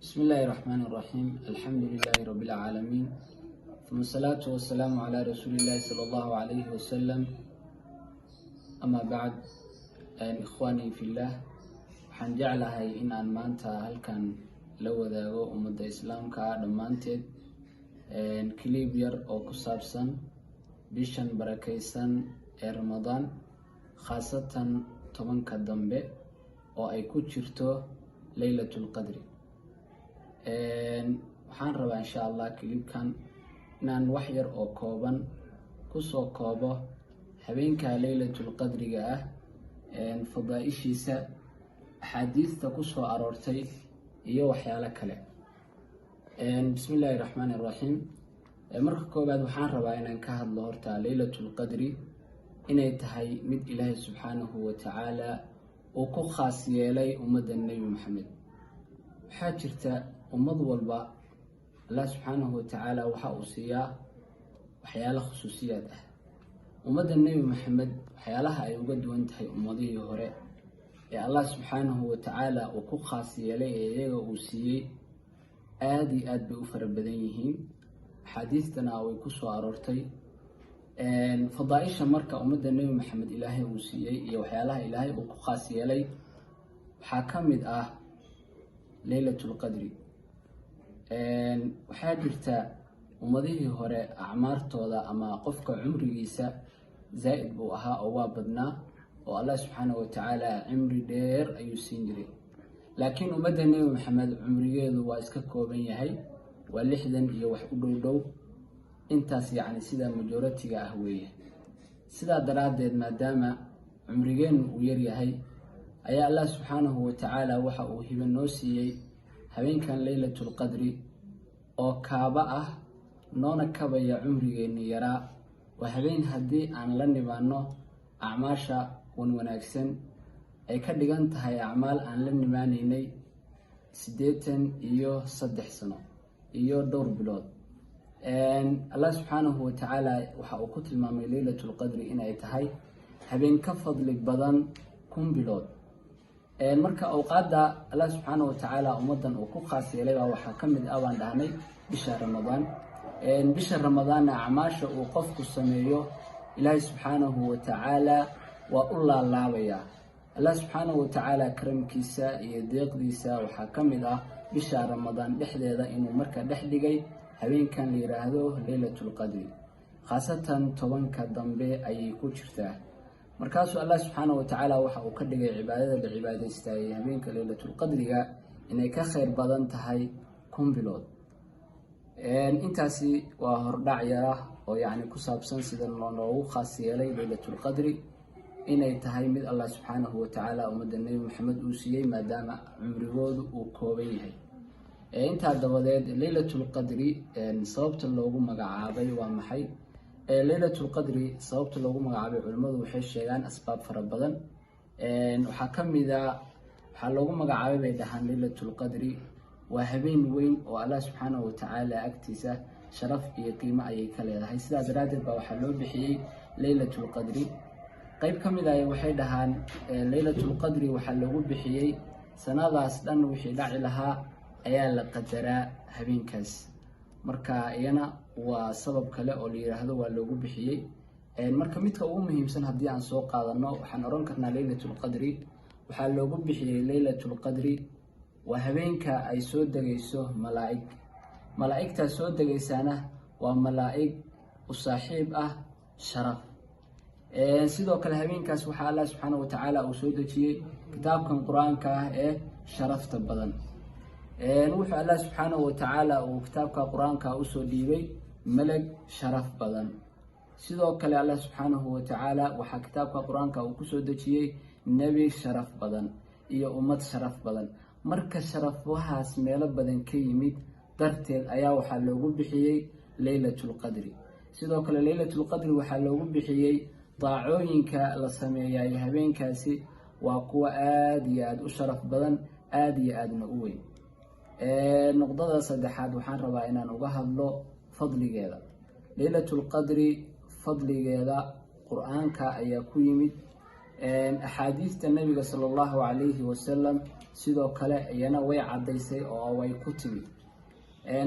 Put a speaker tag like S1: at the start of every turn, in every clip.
S1: بسم الله الرحمن الرحيم. الحمد لله رب العالمين، ثم الصلاة والسلام على رسول الله صلى الله عليه وسلم. أما بعد، إخواني في الله، waxaan jeclahay in aan maanta halkan la wadaago ummadda islaamka dhammaanteed clip yar oo ku saabsan bishan barakaysan ee Ramadaan, khaasatan tobanka dambe oo ay ku jirto Laylatul Qadri. waxaan rabaa insha Allah clipkan inaan wax yar oo kooban kusoo koobo habeenka Laylatul Qadriga ah, fadaaishiisa, axaadiista kusoo aroortay iyo waxyaalo kale. Bismillaahi raxmaani raxiim. marka koobaad waxaan rabaa inaan ka hadlo horta Laylatul Qadri inay tahay mid Ilaahay subxaanahu wa tacaala uu ku khaas yeelay ummadda Nebi Maxamed. waxaa jirta ummad walba Allah subxaanahu wa tacaala waxa uu siiyaa waxyaalo khusuusiyaad ah. ummadda Nebi Maxamed waxyaalaha ay uga duwan tahay ummadihii hore ee Allah subxaanahu wa tacaala uu ku khaas yeelay ee iyaga uu siiyey aad iyo aad bay u fara badan yihiin. axaadiistana way ku soo aroortay. fadaaisha marka ummadda Nebi Maxamed ilaahay uu siiyey iyo waxyaalaha ilaahay uu ku khaas yeelay waxaa ka mid ah Laylatul Qadri. waxaa jirta ummadihii hore acmaartooda ama qofka cumrigiisa zaa'id buu ahaa oo waa badnaa oo Allah subxaanahu wa tacaala cimri dheer ayuu siin jiray. laakiin ummadda Nebi Maxamed cumrigeedu waa iska kooban yahay, waa 60 iyo wax u dhow intaas, yacni sida majoritiga ah weeye. sidaa daraaddeed, maadaama cumrigeenu uu yar yahay, ayaa Allah subxaanahu wa tacaala waxa uu hibo noo siiyey habeenkan Laylatul Qadri oo kaaba ah, noona kabaya cumrigeeni yaraa. waa habeen haddii aan la nimaano acmaasha wanaagsan ay ka dhigan tahay acmaal aan la nimaanaynay 83 sano iyo dhowr bilood. Allah subxaanahu wa tacaala waxa uu ku tilmaamay Laylatul Qadri inay tahay habeen ka fadli badan 1000 bilood. marka awqaada Allah subxaanahu wa tacaala ummadan uu ku khaas yeelay waxaa ka mid ah baan dhahnay bisha Ramadaan. bisha Ramadaan acmaasha uu qofku sameeyo Ilaahay subxaanahu wa tacaala waa u laalaabaya. Allah subxaanahu wa tacaala karamkiisa iyo deeqdiisa waxaa ka mid ah bisha Ramadaan dhexdeeda inuu marka dhex dhigay habeenkan la yiraahdo Laylatul Qadri, khaasatan tobanka dambe ayay ku jirtaa. markaasuu Allah subxaanahu wa tacaala waxa uu ka dhigay cibaadada la cibaadaystay habeenka Laylatul Qadriga inay ka khayr badan tahay 1000 bilood. intaasi waa hordhac yar ah oo yacni ku saabsan sida loogu khaas yeelay Laylatul Qadri inay tahay mid Allah subxaanahu wa tacaala ummadda Nebi Maxamed uu siiyey maadaama cumrigoodu uu kooban yahay. intaa dabadeed, Laylatul Qadri sababta loogu magacaabay waa maxay? Laylatul Qadri sababta loogu magacaabay culimadu waxay sheegaan asbaab fara badan. waxaa ka mid ah waxaa loogu magacaabay bay dhahaan Laylatul Qadri waa habeen weyn oo Allah subxaanahu wa tacaala agtiisa sharaf iyo qiimo ayay ka leedahay. sidaa daraaddeed baa waxaa loo bixiyey Laylatul Qadri. qayb ka mid ah waxay dhahaan Laylatul Qadri waxaa loogu bixiyey sanadaas dhan wixii dhaci lahaa ayaa la qadaraa habeenkaas. marka iyana waa sabab kale oo la yiraahdo waa loogu bixiyey. marka midka ugu muhiimsan haddii aan soo qaadano waxaan oran karnaa Laylatul Qadri waxaa loogu bixiyey Laylatul Qadri waa habeenka ay soo degayso malaa'igta soo degaysana waa malaa'ig u saaxiib ah sharaf. sidoo kale habeenkaas waxaa Allah subxaanahu wa tacaala uu soo dejiyey kitaabkan qur-aanka ah ee sharafta badan. wuxuu Allah subxaanahu wa tacaala uu kitaabka qur-aanka u soo dhiibay malag sharaf badan. sidoo kale Allah subxaanahu wa tacaala waxaa kitaabka qur-aanka uu ku soo dejiyey nebi sharaf badan iyo ummad sharaf badan. marka sharafahaas meelo badan ka yimid darteed ayaa waxaa loogu bixiyey Laylatul Qadri. sidoo kale Laylatul Qadri waxaa loogu bixiyey daacooyinka la sameeyay habeenkaasi waa kuwa aad iyo aad u sharaf badan, aad iyo aadna u weyn. nuqdada saddexaad waxaan rabaa inaan uga hadlo fadligeeda. Laylatul Qadri fadligeeda qur-aanka ayaa ku yimid, axaadiista nabiga sallallahu alayhi wasallam sidoo kale iyana way cadaysay oo way ku timi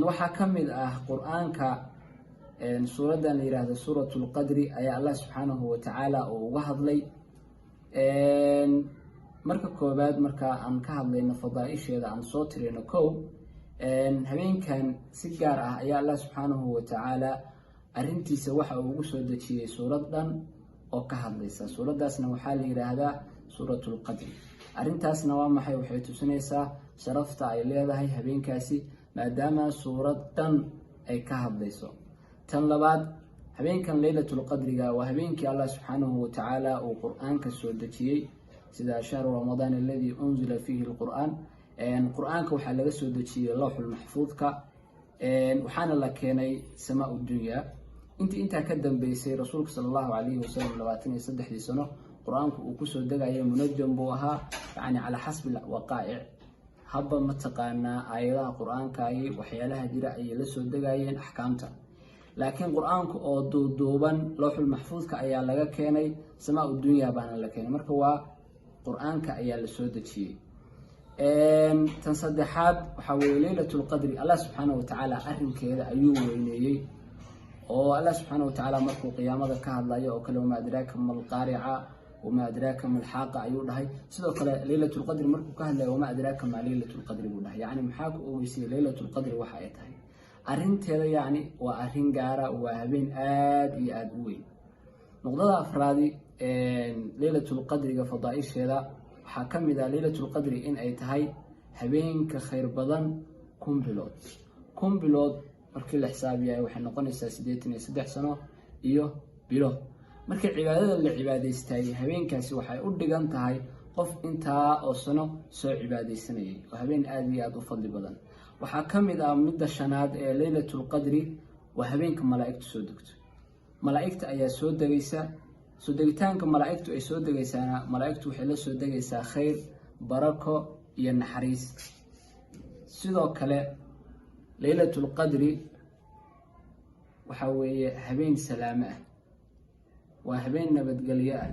S1: waxaa kamid ah qur-aanka suuradan la yiraahdo suuratul qadri ayaa Allah subhanahu wa ta'ala uga hadlay marka koobaad marka aan ka hadlayno fadaaisheeda aan soo tirino habeenkan si gaar ah ayaa Allah subhanahu wa ta'ala arintiisa waxa uu ugu soo dejiyay suuradan oo ka hadlaysa suuradaasna waxaa la yiraahdaa suuratul qadri arintaasna waa maxay waxay tusinaysaa sharafta ay leedahay habeenkaasi maadaama suuradan ay ka hadlayso tan labaad habeenkan laylatul qadriga waa habeenkii Allah subhanahu wa ta'ala uu quraanka soo dejiyay sida shahru ramadaan alladhi unzila fihi alquran quraanka waxa laga soo dejiyay lawhul mahfuudka waxaana la keenay samaa dunya inta ka dambeysay rasuulka sallallahu alayhi wasallam 23 sano quraanku uu ku soo degayay munajjam buu ahaa yani ala hasbi waqa'i' habba mataqaana aayadaha quraanka ay waxyaalaha jira ay la soo degayeen ahkaamta laakiin quraanku oo duuduuban lawhul mahfuudka ayaa laga keenay samaa dunya baana la keenay marka waa quraanka ayaa la soo dejiyay tan saddexaad waxa weeye laylatul qadri Allah subhanahu wa ta'ala arrinkeeda ayuu weyneeyay oo Allah subhanahu wa ta'ala markuu qiyaamada ka hadlayo oo kale ma adraaka mal qari'a wama adraaka mal haqa ayuu dhahay sidoo kale laylatul qadri markuu ka hadlayo wama adraaka ma laylatul qadri buu dhahay yani maxaa ku ogeysay laylatul qadri waxa ay tahay arrinteeda yani waa arrin gaara waa habeen aad iyo aad u weyn noqdada afraadi laylatul qadriga fadaaisheeda waxa kamid ah laylatul qadri in ay tahay habeenka khayr badan kun bilood markii la xisaabiyo waxay noqonaysaa 83 sano iyo bilo markii cibaadada la cibaadaystay habeenkaasi waxay u dhigan tahay qof intaa oo sano soo cibaadaysanayay oo habeen aad iyo aad u fadli badan waxaa kamid ah midda shanaad ee laylatul qadri waa habeenka malaa'iktu soo degto malaa'ikta ayaa soo degaysa soo degitaanka malaa'iktu ay soo degaysaana malaa'iktu waxay la soo degaysaa khayr barako iyo naxariis sidoo kale laylatul qadri waxa weeye habeen salaamo ah waa habeen nabadgelyo ah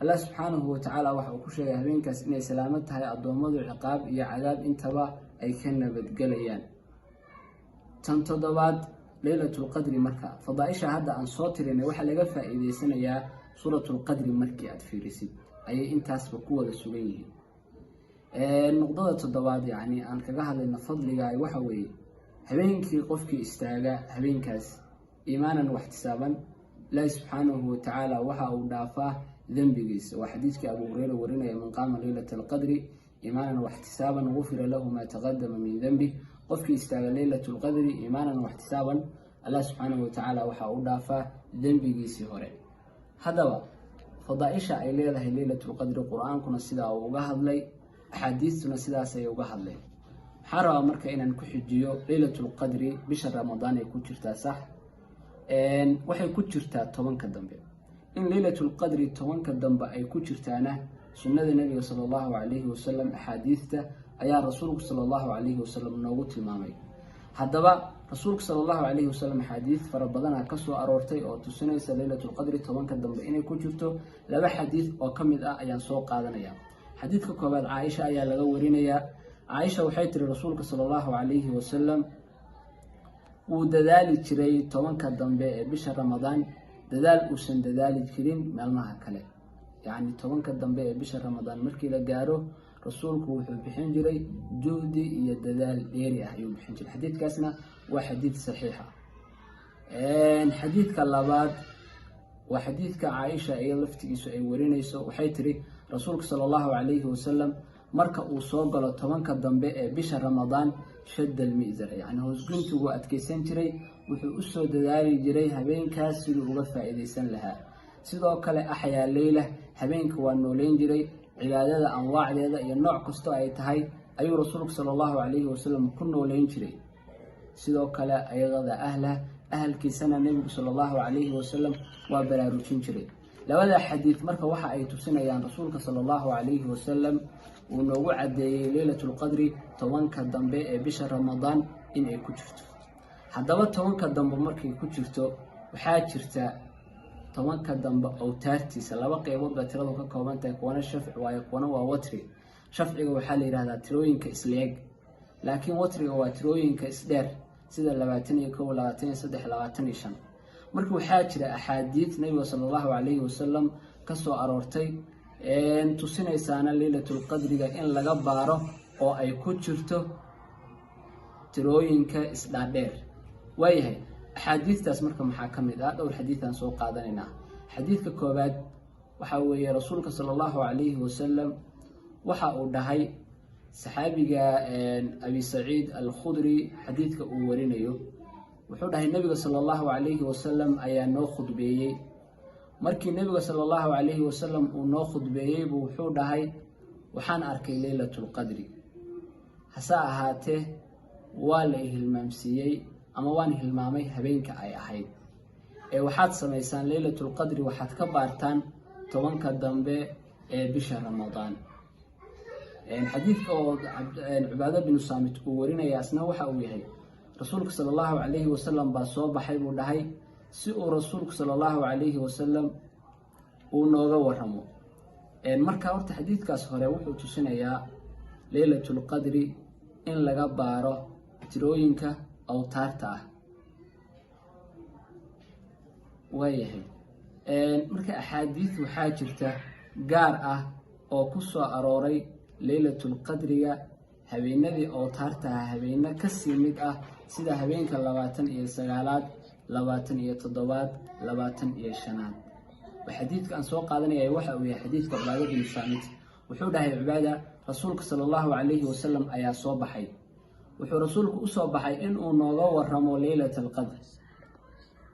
S1: Allah subhanahu wa ta'ala waxa uu ku sheegay habeenkaas inay salaamo tahay adoomadu ciqaab iyo cadaab intaba ay ka nabadgelayaan tan toddobaad laylatul qadri marka fadaaisha hadda aan soo tirinay waxa laga faa'iideysanayaa suuratul qadri markii aad fiirisid ayay intaasba ku wada sugan yihiin noqdada toddobaad yani aan kaga hadlayno fadliga ay waxa weeye habeenkii qofkii istaaga habeenkaas iimaanan wax tisaaban Allah subhanahu wa ta'ala waxa uu dhaafaa dambigiisa waa xadiiska Abu Hurayra warinaya man qaama laylatul qadri iimaanan wax tisaaban ghufira lahu ma taqaddama min dhanbi qofkii istaaga laylatul qadri iimaanan wax tisaaban Allah subhanahu wa ta'ala waxa uu dhaafaa dambigiisa hore hadaba fadaaisha ay leedahay laylatul qadri quraankuna sida uu uga hadlay axaadiistuna sidaas ay uga hadleen xarawa marka inaan ku xijiyo laylatul qadri bisha ramadaan ay ku jirtaa sax waxay ku jirtaa 10ka dambe in laylatul qadri 10ka dambe ay ku jirtaana sunnada nabiga sallallahu alayhi wasallam axaadiista ayaa rasuulku sallallahu alayhi wasallam noogu tilmaamay hadaba rasuulku sallallahu alayhi wasallam xadiis fara badan ka soo aroortay oo tusinaysa laylatul qadri 10ka dambe inay ku jirto laba xadiis oo kamid ah ayaan soo qaadanaya xadiiska koobaad Aisha ayaa laga warinaya Aisha waxay tiri rasuulka sallallahu alayhi wasallam uu dadaali jiray 10ka dambe ee bisha ramadaan dadaal uusan dadaali jirin maalmaha kale yani 10ka dambe ee bisha ramadaan markii la gaaro rasuulku wuxuu bixin jiray juhdi iyo dadaal dheeri ah ayuu bixin jiray xadiidkaasna waa xadiid saxiix ah xadiidka labaad waa xadiidka Aisha ee laftigiisu ay warinayso waxay tiri rasuulku sallallahu alayhi wasallam marka uu soo galo 10ka dambe ee bisha ramadaan shadda al-mi'zar yani hoosguntigu adkeysan jiray wuxuu u soo dadaali jiray habeenkaas sidoo uga faa'iideysan lahaa sidoo kale axyaa layla habeenka waa nooleyn jiray cibaadada anwaacdeeda iyo nooc kasto ay tahay ayuu rasuulku sallallahu alayhi wasallam ku nooleyn jiray sidoo kale ayagada ahlkiisana nabiga sallallahu alayhi wasallam waa baraarujin jiray labada xadiis marka waxa ay tusinayaan rasuulka sallallahu alayhi wasallam uu noogu cadeeyay laylatul qadri 10ka dambe ee bisha ramadaan in ay ku jirto hadaba 10ka dambe markay ku jirto waxaa jirta tobanka dambe awtaartiisa laba qaybood baa tiradu ka kooban tahay, kuwana shafci waayo kuwana waa watri. shafciga waxaa la yidhahdaa tirooyinka isleeg, laakiin watriga waa tirooyinka isdheer sida 21, 23, 25. marka waxaa jira axaadiid nabiga sallallahu calayhi wasallam ka soo aroortay tusinaysaana laylatul qadriga in laga baaro oo ay ku jirto tirooyinka isdhaadheer. waayahay axaadiistaas marka maxaa ka mid ah? dhowr xadiidaan soo qaadanaynaa. xadiidka koowaad waxaa weeye rasuulka sallallahu calayhi wasallam waxa uu dhahay saxaabiga abi saciid al-khudri xadiidka uu warinayo, wuxuu dhahay nabiga sallallahu calayhi wasallam ayaa noo khudbeeyey. markii nabiga sallallahu calayhi wasallam uu noo khudbeeyey buu wuxuu dhahay waxaan arkay laylatul qadri, hase ahaatee waa la hilmaamsiiyey ama waan hilmaamay habeenka ay ahayd. waxaad samaysaan laylatul qadri waxaad ka baartaan tobanka dambe ee bisha ramadaan. xadiidka oo cibaado binu saamit uu warinaya asna waxa uu yahay rasuulka sallallahu calayhi wasallam baa soo baxay buu dhahay si uu rasuulku sallallahu calayhi wasallam uu nooga waramo. marka horta xadiidkaas hore wuxuu tusinayaa laylatul qadri in laga baaro tirooyinka awtaarta ah. waayahay marka axaadiid waxaa jirta gaar ah oo ku soo arooray laylatul qadriga habeenadii awtaarta ah habeena kasii mid ah sida habeenka 29aad, 27aad, 25aad. xadiidka aan soo qaadanaya waxa uu yahay xadiidka cibaado bin saamit. wuxuu dhahay cibaada rasuulka sallallahu calayhi wasallam ayaa soo baxay, wuxuu rasuulku u soo baxay in uu nooga waramo laylatul qadr.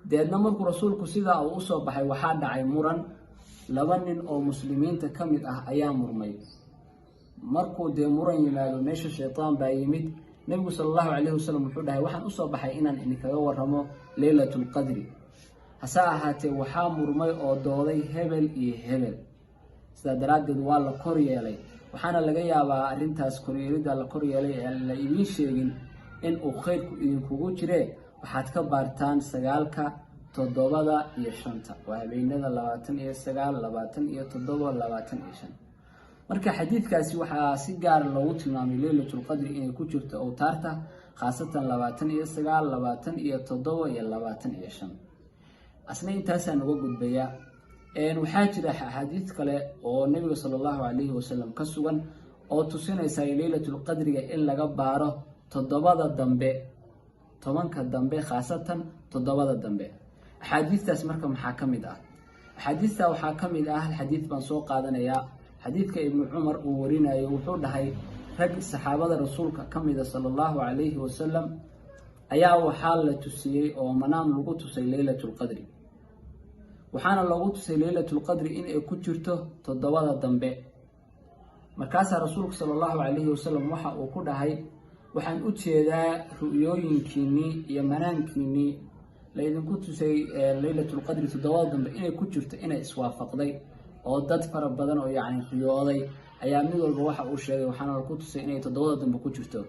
S1: deedna markuu rasuulku sidaa uu usoo baxay waxaa dhacay muran. laba nin oo muslimiinta ka mid ah ayaa murmay. markuu dee muran yimaado meesha shaytaan baa yimid. nabigu sallallahu calayhi wasallam wuxuu dhahay waxaan usoo baxay inaan idinkaga waramo laylatul qadri, hase ahaatee waxaa murmay oo dooday hebel iyo hebel, sidaa daraaddeed waa la kor yeelay. waxaana laga yaabaa arrintaas koryeelidda la kor yeelay ee la idiin sheegin in uu khayrku idinkugu jiree waxaad ka baartaan 9, 7 iyo 5. waa habeenada 29, 27, 25. marka xadiidkaasi waxaa si gaar loogu tilmaamay laylatul qadri inay ku jirto awtaarta, khaasatan 29, 27 iyo 25. asna intaasaan uga gudbaya. waxaa jira axaadiid kale oo nabiga sallallahu calayhi wasallam ka sugan oo tusinaysa laylatul qadriga in laga baaro 7 dambe, 10 dambe, khaasatan 7 dambe. axaadiistaas marka maxaa ka mid ah? axaadiista waxaa ka mid ah xadiid baan soo qaadanayaa. xadiidka ibnu cumar uu warinayo wuxuu dhahay rag saxaabada rasuulka ka mida sallallahu calayhi wasallam ayaa waxaa la tusiyey oo manaam lagu tusay laylatul qadri. waxaana loogu tusay laylatul qadri in ay ku jirto 7 dambe. markaasaa rasuulku sallallahu calayhi wasallam waxa uu ku dhahay waxaan u jeedaa ru'yooyinkiinii iyo manaamkiinii laydinku tusay laylatul qadri 7 dambe inay ku jirto inay iswaafaqday oo dad fara badan oo yacni riyooday ayaa mid walba waxa uu sheegay waxaana lagu tusay inay 7 dambe ku jirto.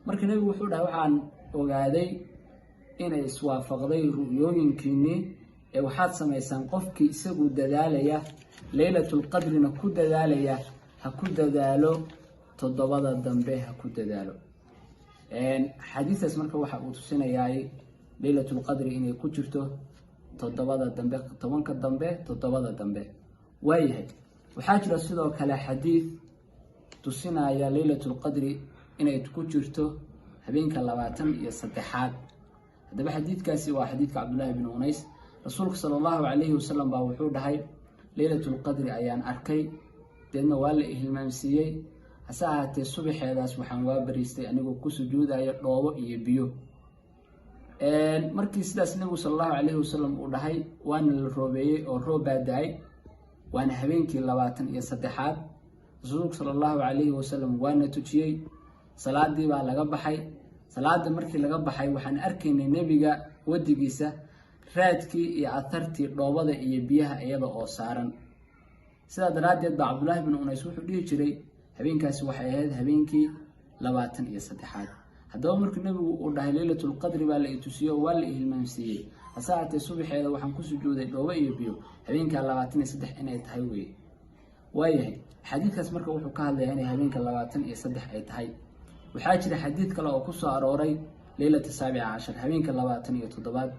S1: marka nabigu wuxuu dhahay waxaan ogaaday inay iswaafaqday ru'yooyinkiinii waxaad samaysaan qofkii isagu dadaalaya laylatul qadrina ku dadaalaya ha ku dadaalo 7 dambe ha ku dadaalo. xadiistaas marka waxa uu tusinayaa laylatul qadri inay ku jirto 7 dambe, 10 dambe, 7 dambe. waayahay waxaa jira sidoo kale xadiid tusinaya laylatul qadri inay ku jirto habeenka 23aad. haddaba xadiidkaasi waa xadiidka cabdullaahi bin unays. rasuulka sallallahu calayhi wasallam baa wuxuu dhahay laylatul qadri ayaan arkay, deedna waa la ihilmaamsiiyey, hase ahaatee subaxeedaas waxaan waa bariistay anigoo ku sujuudayo dhoobo iyo biyo. markii sidaas nabigu sallallahu calayhi wasallam uu dhahay waana la roobeeyey oo roob baa da-ay, waana habeenkii 23aad. rasuulku sallallahu calayhi wasallam waana tujiyey, salaadii baa laga baxay. salaada markii laga baxay waxaan arkaynay nebiga wadigiisa raadkii iyo athartii dhoobada iyo biyaha iyada oo saaran. sidaa daraaddeed baa cabdullaahi bin unays wuxuu dhihi jiray habeenkaasi waxay ahayd habeenkii 23aad. haddaba markii nabigu uu dhahay laylatul qadri baa la itusiyo waa la ihilmaamsiiyey, hasaatee subaxeeda waxaan ku sujuuday dhoobo iyo biyo habeenka 23 inay tahay weeye waayahay xadiidkaas marka wuxuu ka hadlayaa inay habeenka 23 ay tahay waxaa jira xadiid kale oo ku soo arooray leylata 17 habeenka 27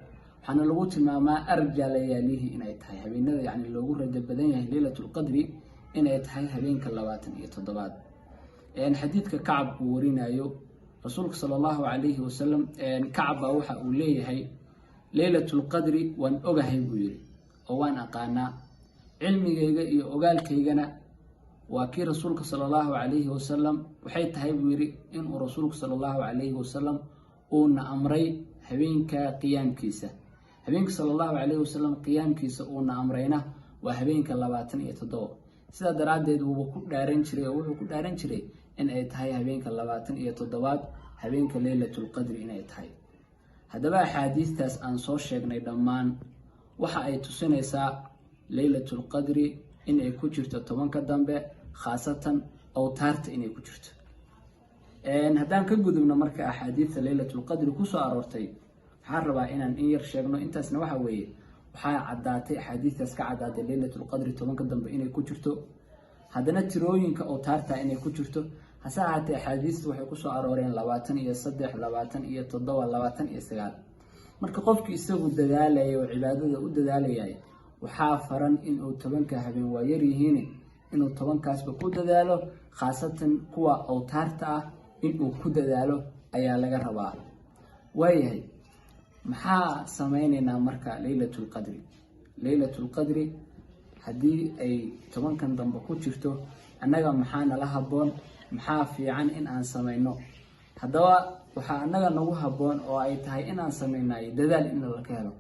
S1: waxaana lagu tilmaamaa arja layaalihi inay tahay habeenada yacni loogu rajo badan yahay leylatul qadri inay tahay habeenka 27 xadiidka kacab uu warinayo rasuulka sallallahu alayhi wasallam kacab waxa uu leeyahay leylatul qadri waan ogahay buu yiri oo waan aqaanaa cilmigeyga iyo ogaalkeygana waa kii rasuulka sallallahu alayhi wasallam waxay tahay buu yiri in uu rasuulka sallallahu alayhi wasallam uu na amray habeenka qiyaamkiisa habeenka sallallahu alayhi wasallam qiyaamkiisa uu na amrayna waa habeenka 27 sida daraadeed uu ku dhaaran jiray oo wuxuu ku dhaaran jiray in ay tahay habeenka 27 habeenka leylatul qadri inay tahay hadaba xadiistaas aan soo sheegnay dhammaan waxa ay tusinaysaa leylatul qadri in ay ku jirto 10ka dambe khaasatan awtaarta inay ku jirto haddaan ka gudubno marka axaadiista leylatul qadri ku soo aroortay waxaan rabaa inaan in yar sheegno intaasna waxa weeye waxaa caddaatay axaadiistaas ka caddaatay leylatul qadri 10ka dambe inay ku jirto haddana tirooyinka awtaarta inay ku jirto hase ahaatee axaadiistu waxay ku soo arooreen 23 27 29 marka qofkii isagu dadaalaya oo cibaadada u dadaalayay waxaa faran in uu 10ka habeen waa yar yihiin inuu 10kaasba ku dadaalo khaasatan kuwa awtaarta ah inuu ku dadaalo ayaa laga rabaa waayahay maxaa sameeynaa marka leylatul qadri haddii ay 10kan dambe ku jirto annaga maxaa nala haboon maxaa fiican in aan sameyno haddaba waxaa annaga nagu haboon oo ay tahay inaan sameynay dadaal in la helo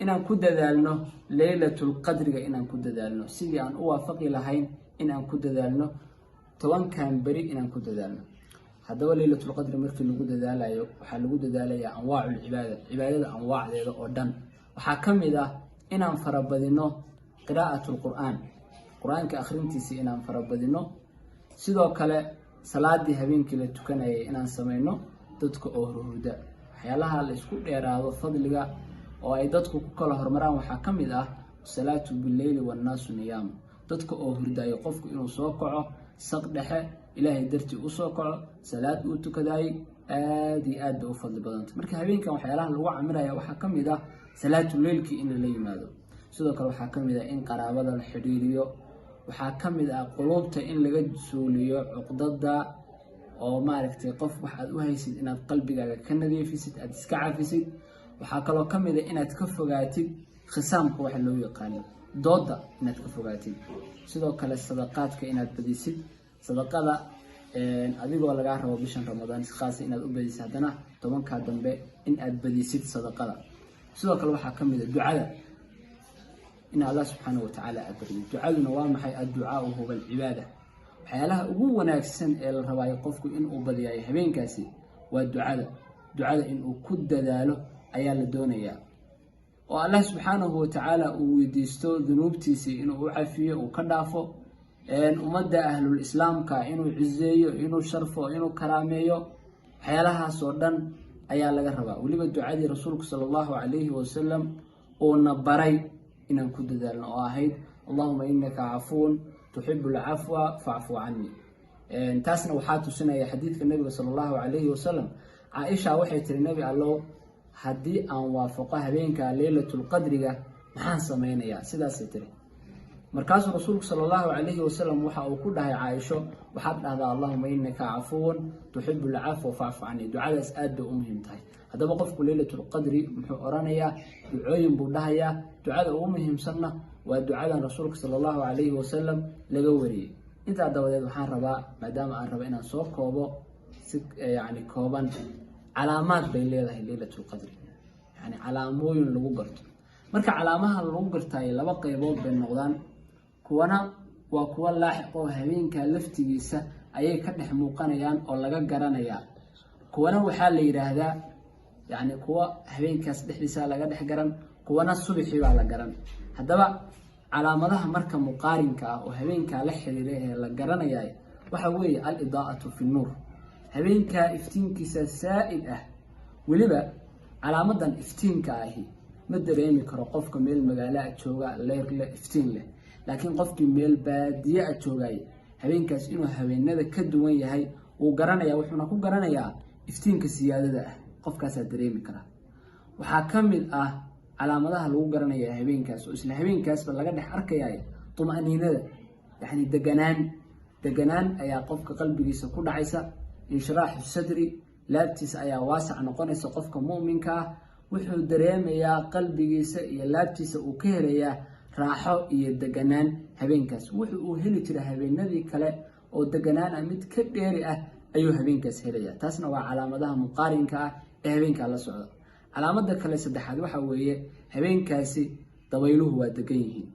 S1: inaan ku dadaalno leylatul qadriga inaan ku dadaalno sidii aan u waafaqi lahayn inaan ku dadaalno 10kan bari inaan ku dadaalno haddaba leylatul qadri markii lagu dadaalayo waxaa lagu dadaalayaa anwaacul cibaadada anwaacdeeda oo dhan waxaa ka mid ah inaan farabadino qiraa'atul quraanka akhrintiisa inaan farabadino sidoo kale salaadii habeenkii la tukanayay inaan sameyno dadka oo hurda waxyaalaha la isku dheeraado fadliga oo ay dadku ku kala hormaraan waxaa ka mid ah salaatu bil-layli wan-naasu niyaam dadka oo hurdayo qofku inuu soo kaco saq dhexe ilaahay dartii u soo kaco salaad uu tukaday aad iyo aad u fadli badanta marka habeenkan waxyaalaha lagu camiraya waxaa ka mid ah salaatu leylki in la yimaado sidoo kale waxaa ka mid ah in qaraabada la xiriiriyo waxaa ka mid ah qulubta in laga suuliyo cuqdada oo maaragtay qof wax aad u haysid inaad qalbigaaga ka nadiifisid aad iska cafisid waxaa kaloo ka mid ah inaad ka fogaatid khisaamka waxa loo yaqaano dooda inaad ka fogaatid sidoo kale sadaqaadka inaad badisid sadaqada adigoo laga rabo bishan ramadaan khaas inaad u badisid hadana 10ka dambe in aad badisid sadaqada sidoo kale waxaa ka mid ah ducada in Allah subhanahu wa ta'ala abariyo ducaduna waa maxay adducaa huwa al-ibada waxyaalaha ugu wanaagsan ee la rabaayo qofku in uu badiyayo habeenkaasi waa ducada in uu ku dadaalo ayaa la doonayaa oo Allah subhanahu wa ta'ala uu weydiisto dunuubtiisa inuu u cafiyo uu ka dhaafo ummadda ahlul islaamka inuu cizeeyo inuu sharfo inuu karaameeyo waxyaalahaas oo dhan ayaa laga rabaa waliba ducadii rasuulka sallallahu alayhi wasallam oo nabaray inaan ku dadaalno oo ahayd Allahumma innaka afuun tuhibbul afwa fa'fu anni taasna waxaa tusinaya xadiidka nabiga sallallahu alayhi wasallam Aisha waxay tiri nabi Allah haddii aan waafaqo habeenka leylatul qadriga maxaan sameynayaa sidaas ay tiri markaasuu rasuulku sallallahu alayhi wasallam waxa uu ku dhahay Aisha waxaad dhahdaa Allahumma innaka afuun tuhibbul afwa fa'fu anni ducadaas aad u muhiim tahay haddaba qofku leylatul qadri muxuu oranayaa ducooyin buu dhahayaa ducada ugu muhiimsanna waa ducadan rasuulka sallallahu alayhi wasallam laga wariyay inta dabadeed waxaan rabaa maadaama aan rabo inaan soo koobo si yani kooban calaamad bay leedahay leylatul qadri yani calaamooyin lagu garto marka calaamaha lagu gartay laba qaybood bay noqdaan kuwana waa kuwa laaxiq oo habeenka laftigiisa ayay ka dhex muuqanayaan oo laga garanayaa kuwana waxaa la yiraahdaa يعني كوا هبين كاس دحديسا laga dhex garan kuwana subaxii baa la garan hadaba calaamadaha marka muqaarinka ah oo habeenka la xiriiray la garanayay waxa weeye al-idaa'atu fi an-nur habeenka iftiinkiisa saa'id ah waliba calaamadan iftiinka ahi ma dareemi karo qofka meel magaalo jooga leer leh iftiin leh laakiin qofkii meel baadiye joogay habeenkaas inuu habeenada ka duwan yahay uu garanaya wuxuuna ku garanayaa iftiinka siyaadada ah qofkaas dareemi kara waxa kamid ah calaamadaha lagu garanayo habeenkaas oo isla habeenkaas laga dhex arkayay tumaniinada yani deganaan ayaa qofka qalbigiisa ku dhacaysa inshiraax sadri laabtiisa ayaa waasac noqonaysa qofka muuminka ah wuxuu dareemayaa qalbigiisa iyo laabtiisa uu ka helayaa raaxo iyo deganaan habeenkaas wuxuu heli jiray habeenadii kale oo deganaan mid ka dheeri ah ayuu habeenkaas helaya taasna waa calaamadaha muqaarinka ah ee habeenka la socda calaamada kale saddexaad waxa weeye habeenkaasi dabayluhu waa degan yihiin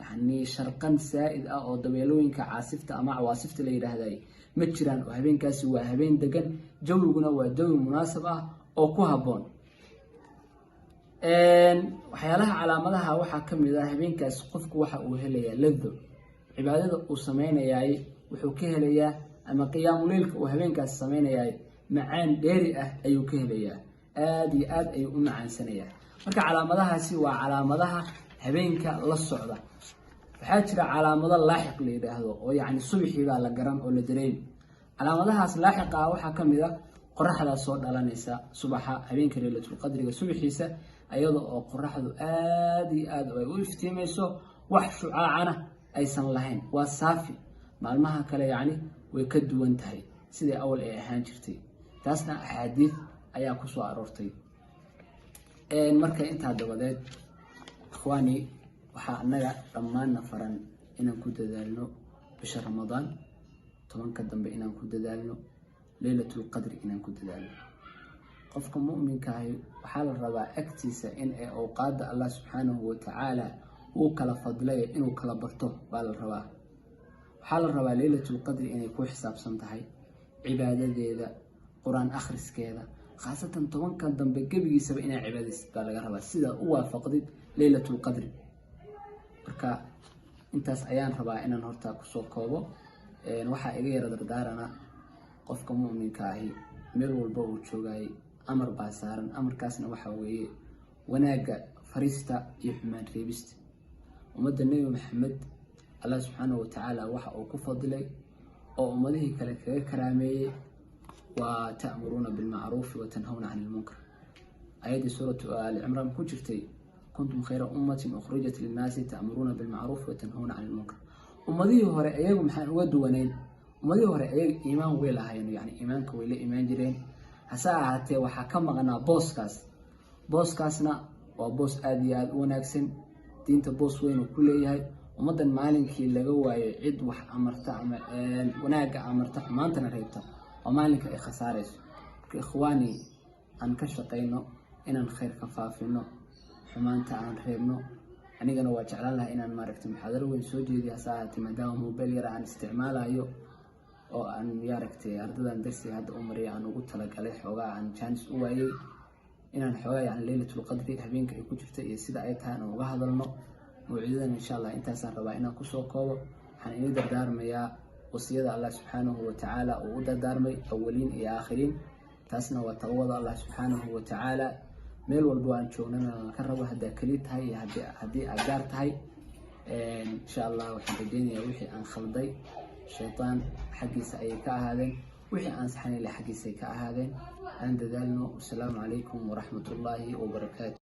S1: yani sharqan saa'id ah oo dabeelooyinka caasifta ama cawaasifta la yiraahday ma jiraan oo habeenkaasi waa habeen degan jawiguna waa jawi munaasab ah oo ku haboon waxyaalaha calaamadaha waxa kamid ah habeenkaas qofku waxa uu helayaa lado cibaadada uu sameynayay wuxuu ka helayaa ama qiyaamul leylka uu habeenkaas sameynayay macaan dheeri ah ayuu ka helayaa aad iyo aad ayuu u macaansanayaa marka calaamadahaasi waa calaamadaha habeenka la socda waxaa jira calaamado laaxiq la yiraahdo oo yani subaxiiba la garan oo la dareemi calaamadahaas laaxiqa ah waxa kamid ah qoraxda soo dhalanaysa subaxa habeenka leelatul qadriga subaxiisa ayadoo oo qoraxdu aad iyo aad ay u iftiimayso wax shucaacana aysan lahayn waa saafi maalmaha kale yani way ka duwan tahay sidii awal ay ahaan jirtay taasna axaadiis ayaa ku soo aroortay marka inta dabadeed ikhwaani waxa anaga dhammaan faran inaan ku dadaalno bisha Ramadaan 10ka dambe inaan ku dadaalno leelatul qadri inaan ku dadaalno qofka muuminka ah waxa la rabaa agtiisa in ay awqaada Allah subhanahu wa ta'ala uu kala fadlay inuu kala barto baa la rabaa waxa la rabaa leelatul qadri inay ku xisaabsan tahay cibaadadeeda quraan akhriskeeda khaasatan 10ka dambe gabigiisaba inay cibaadaysto laga rabaa sida u waafaqdid leelatul qadri marka intaas ayaan rabaa inaan horta ku soo koobo waxa iga yara dardaarana qofka muuminka ah meel walba uu joogay amar baa saaran amarkaasna waxa weeye wanaaga farista iyo xumaan reebista ummadda nabi maxamed Allah subhanahu wa ta'ala waxa uu ku fadilay oo ummadihi kale kaga karaameeyay wa ta'muruna bil ma'ruf wa tanhawna 'anil munkar ayadi suratu al-imran ku jirtay kuntum khayra ummatin ukhrijat lin-nasi ta'muruna bil ma'ruf wa tanhawna 'anil munkar ummadihi hore ayagu maxaan uga duwaneen ummadihi hore ayagu iimaan way lahaayeen yani iimaanka way la iimaan jireen hasa ahaatee waxa ka maqnaa booskaasna waa boos aad iyo aad u wanaagsan diinta boos weyn ku leeyahay ummadan maalinkii laga waayo cid wax amarta ama wanaaga amarta maantana reebta oo maalinka ay khasaarayso ikhwaani aan ka shaqeyno inaan khayr ka faafino xumaanta aan reebno anigana waa jeclaan lahaa inaan maaragtay muxaadaro weyn soo jeediyo asaati maadaama mobile yar aan isticmaalayo oo aan maaragtay ardadan darsi hadda u mariyo aan ugu talagalay xoogaa aan chance u waayay inaan xoogaa yani leelatul qadri habeenka ay ku jirto iyo sida ay tahay aan uga hadalno mawciidadan insha Allah intaasaan rabaa inaan ku soo koobo waxaan idin dardaarmayaa wasiyada Allah subhanahu wa ta'ala oo u dardaarmay awwaliin iyo aakhiriin taasna waa tawada Allah subhanahu wa ta'ala meel walba aan joognana ka rabo hadaa kali tahay iyo hadii aad gaar tahay insha Allah waxaan rajeynayaa wixii aan khalday shaytaan xaqiisa ay ka ahaadeen wixii aan saxanay xaqiisa ay ka ahaadeen aan dadaalno. Assalaamu calaykum wa rahmatullaahi wa barakaatuh.